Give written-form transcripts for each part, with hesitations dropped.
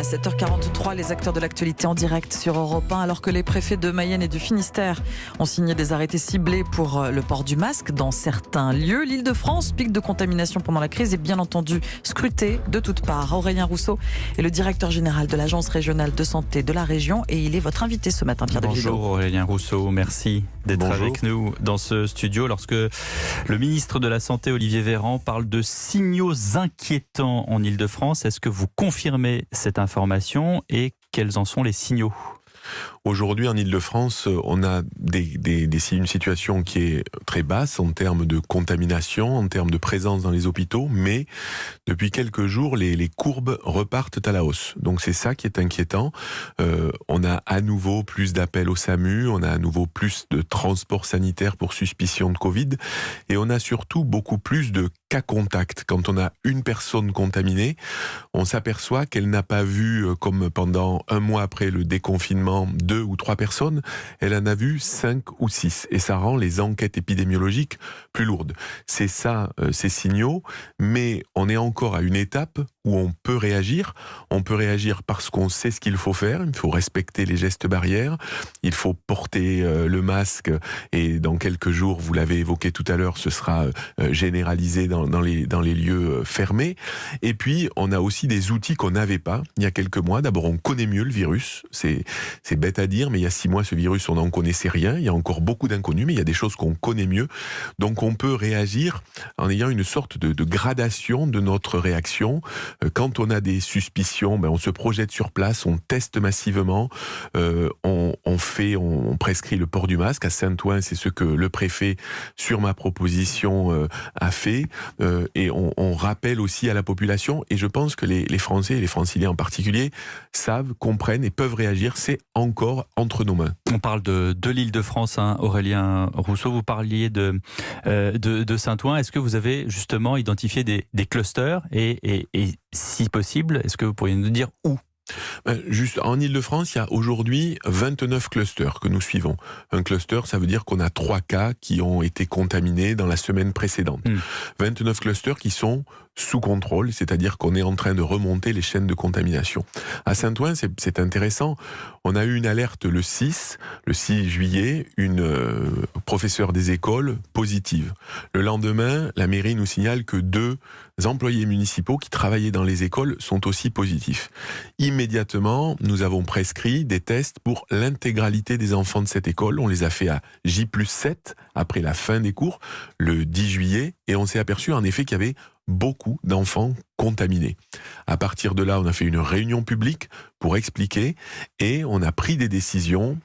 À 7h43, les acteurs de l'actualité en direct sur Europe 1, alors que les préfets de Mayenne et du Finistère ont signé des arrêtés ciblés pour le port du masque dans certains lieux. L'Île-de-France, pic de contamination pendant la crise, est bien entendu scruté de toutes parts. Aurélien Rousseau est le directeur général de l'Agence régionale de santé de la région et il est votre invité ce matin, Pierre de Villeneuve. Bonjour Aurélien Rousseau, merci d'être avec nous dans ce studio lorsque le ministre de la Santé, Olivier Véran, parle de signaux inquiétants en Île-de-France. Est-ce que vous confirmez cette information et quels en sont les signaux ? Aujourd'hui, en Île-de-France, on a une situation qui est très basse en termes de contamination, en termes de présence dans les hôpitaux, mais depuis quelques jours, les courbes repartent à la hausse. Donc c'est ça qui est inquiétant. On a à nouveau plus d'appels au SAMU, on a à nouveau plus de transports sanitaires pour suspicion de Covid, et on a surtout beaucoup plus de cas contacts. Quand on a une personne contaminée, on s'aperçoit qu'elle n'a pas vu, comme pendant un mois après le déconfinement, 2 ou 3 personnes, elle en a vu 5 ou 6. Et ça rend les enquêtes épidémiologiques plus lourdes. C'est ça, ces signaux, mais on est encore à une étape où on peut réagir. On peut réagir parce qu'on sait ce qu'il faut faire. Il faut respecter les gestes barrières. Il faut porter le masque. Et dans quelques jours, vous l'avez évoqué tout à l'heure, ce sera généralisé dans les lieux fermés. Et puis, on a aussi des outils qu'on n'avait pas il y a quelques mois. D'abord, on connaît mieux le virus. C'est bête à dire, mais il y a 6 mois, ce virus, on n'en connaissait rien. Il y a encore beaucoup d'inconnus, mais il y a des choses qu'on connaît mieux. Donc, on peut réagir en ayant une sorte de gradation de notre réaction. Quand on a des suspicions, on se projette sur place, on teste massivement, on prescrit le port du masque. À Saint-Ouen, c'est ce que le préfet, sur ma proposition, a fait. Et on rappelle aussi à la population, et je pense que les Français, et les Franciliens en particulier, savent, comprennent et peuvent réagir. C'est encore entre nos mains. On parle de l'Île-de-France, Aurélien Rousseau. Vous parliez de Saint-Ouen. Est-ce que vous avez justement identifié des clusters et si possible, est-ce que vous pourriez nous dire où ? Juste en Île-de-France, il y a aujourd'hui 29 clusters que nous suivons. Un cluster, ça veut dire qu'on a 3 cas qui ont été contaminés dans la semaine précédente. 29 clusters qui sont sous contrôle, c'est-à-dire qu'on est en train de remonter les chaînes de contamination. À Saint-Ouen, c'est intéressant. On a eu une alerte le 6 juillet, une professeure des écoles positive. Le lendemain, la mairie nous signale que 2 employés municipaux qui travaillaient dans les écoles sont aussi positifs. Immédiatement, nous avons prescrit des tests pour l'intégralité des enfants de cette école. On les a fait à J+7 après la fin des cours, le 10 juillet, et on s'est aperçu en effet qu'il y avait beaucoup d'enfants contaminés. À partir de là, on a fait une réunion publique pour expliquer et on a pris des décisions.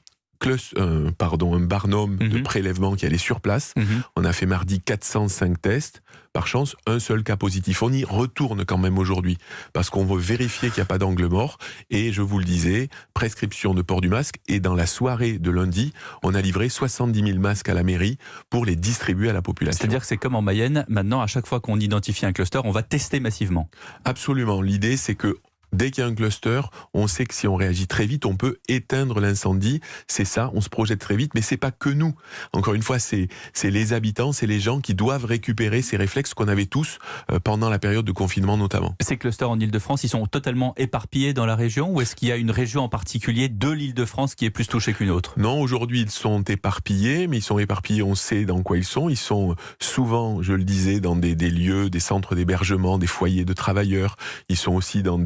Un barnum de prélèvement qui allait sur place. On a fait mardi 405 tests. Par chance, un seul cas positif. On y retourne quand même aujourd'hui parce qu'on veut vérifier qu'il n'y a pas d'angle mort. Et je vous le disais, prescription de port du masque. Et dans la soirée de lundi, on a livré 70 000 masques à la mairie pour les distribuer à la population. C'est-à-dire que c'est comme en Mayenne. Maintenant, à chaque fois qu'on identifie un cluster, on va tester massivement. Absolument. L'idée, c'est que dès qu'il y a un cluster, on sait que si on réagit très vite, on peut éteindre l'incendie. C'est ça, on se projette très vite, mais c'est pas que nous. Encore une fois, c'est les habitants, c'est les gens qui doivent récupérer ces réflexes qu'on avait tous pendant la période de confinement notamment. Ces clusters en Île-de-France, ils sont totalement éparpillés dans la région ou est-ce qu'il y a une région en particulier de l'Île-de-France qui est plus touchée qu'une autre ? Non, aujourd'hui ils sont éparpillés, mais ils sont éparpillés, on sait dans quoi ils sont. Ils sont souvent, je le disais, dans des lieux, des centres d'hébergement, des foyers de travailleurs. Ils sont aussi dans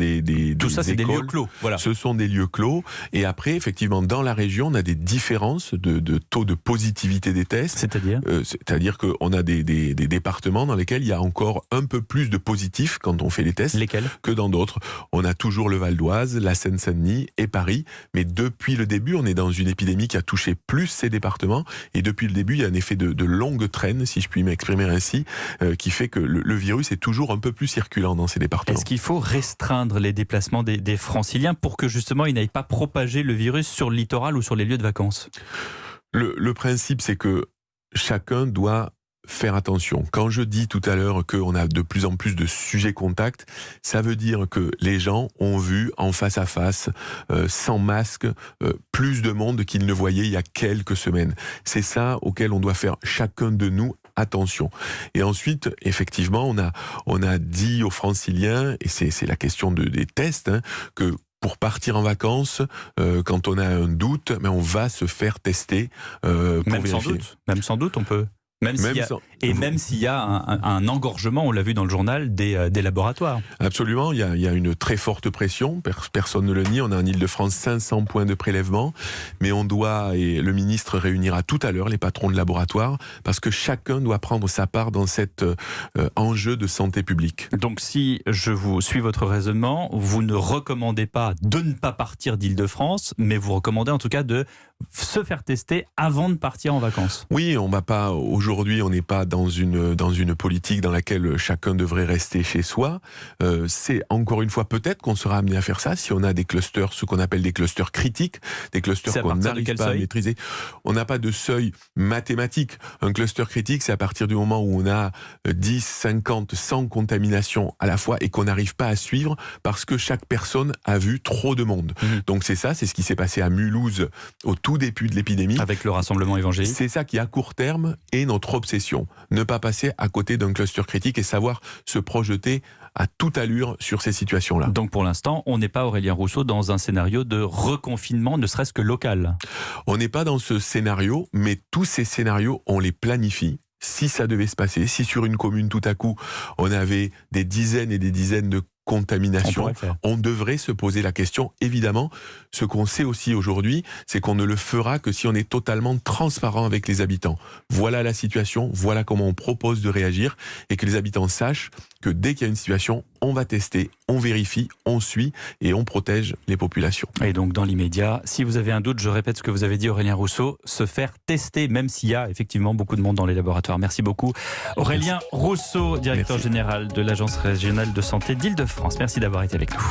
tout ça, c'est des lieux clos. Voilà. Ce sont des lieux clos. Et après, effectivement, dans la région, on a des différences de taux de positivité des tests. C'est-à-dire qu'on a des départements dans lesquels il y a encore un peu plus de positifs quand on fait les tests. Lesquels ? Que dans d'autres. On a toujours le Val d'Oise, la Seine-Saint-Denis et Paris. Mais depuis le début, on est dans une épidémie qui a touché plus ces départements. Et depuis le début, il y a un effet de longue traîne, si je puis m'exprimer ainsi, qui fait que le virus est toujours un peu plus circulant dans ces départements. Est-ce qu'il faut restreindre les déplacements des Franciliens pour que justement ils n'aillent pas propager le virus sur le littoral ou sur les lieux de vacances ? Le principe, c'est que chacun doit faire attention. Quand je dis tout à l'heure qu'on a de plus en plus de sujets contacts, ça veut dire que les gens ont vu en face à face, sans masque, plus de monde qu'ils ne voyaient il y a quelques semaines. C'est ça auquel on doit faire chacun de nous attention. Et ensuite, effectivement, on a dit aux Franciliens, et c'est la question des tests, que pour partir en vacances, quand on a un doute, mais on va se faire tester pour même vérifier. Même sans doute, on peut. Même s'il y a un engorgement, on l'a vu dans le journal, des laboratoires. Absolument, il y a une très forte pression, personne ne le nie. On a en Ile-de-France 500 points de prélèvement, mais on doit, et le ministre réunira tout à l'heure les patrons de laboratoires, parce que chacun doit prendre sa part dans cet enjeu de santé publique. Donc si je vous suis votre raisonnement, vous ne recommandez pas de ne pas partir d'Île-de-France, mais vous recommandez en tout cas de se faire tester avant de partir en vacances. Oui, on va pas, aujourd'hui, on n'est pas dans une politique dans laquelle chacun devrait rester chez soi. C'est encore une fois, peut-être qu'on sera amené à faire ça si on a des clusters, ce qu'on appelle des clusters critiques, des clusters qu'on n'arrive pas à maîtriser. On n'a pas de seuil mathématique. Un cluster critique, c'est à partir du moment où on a 10, 50, 100 contaminations à la fois et qu'on n'arrive pas à suivre parce que chaque personne a vu trop de monde. Donc c'est ce qui s'est passé à Mulhouse au tout début de l'épidémie. Avec le rassemblement évangélique. C'est ça qui, à court terme, est notre obsession. Ne pas passer à côté d'un cluster critique et savoir se projeter à toute allure sur ces situations-là. Donc pour l'instant, on n'est pas, Aurélien Rousseau, dans un scénario de reconfinement, ne serait-ce que local. On n'est pas dans ce scénario, mais tous ces scénarios, on les planifie. Si ça devait se passer, si sur une commune, tout à coup, on avait des dizaines et des dizaines de contamination, on devrait se poser la question. Évidemment, ce qu'on sait aussi aujourd'hui, c'est qu'on ne le fera que si on est totalement transparent avec les habitants. Voilà la situation, voilà comment on propose de réagir et que les habitants sachent que dès qu'il y a une situation, on va tester, on vérifie, on suit et on protège les populations. Et donc dans l'immédiat, si vous avez un doute, je répète ce que vous avez dit, Aurélien Rousseau, se faire tester, même s'il y a effectivement beaucoup de monde dans les laboratoires. Merci beaucoup. Aurélien Rousseau, directeur général de l'Agence régionale de santé d'Île-de-France. Merci d'avoir été avec nous.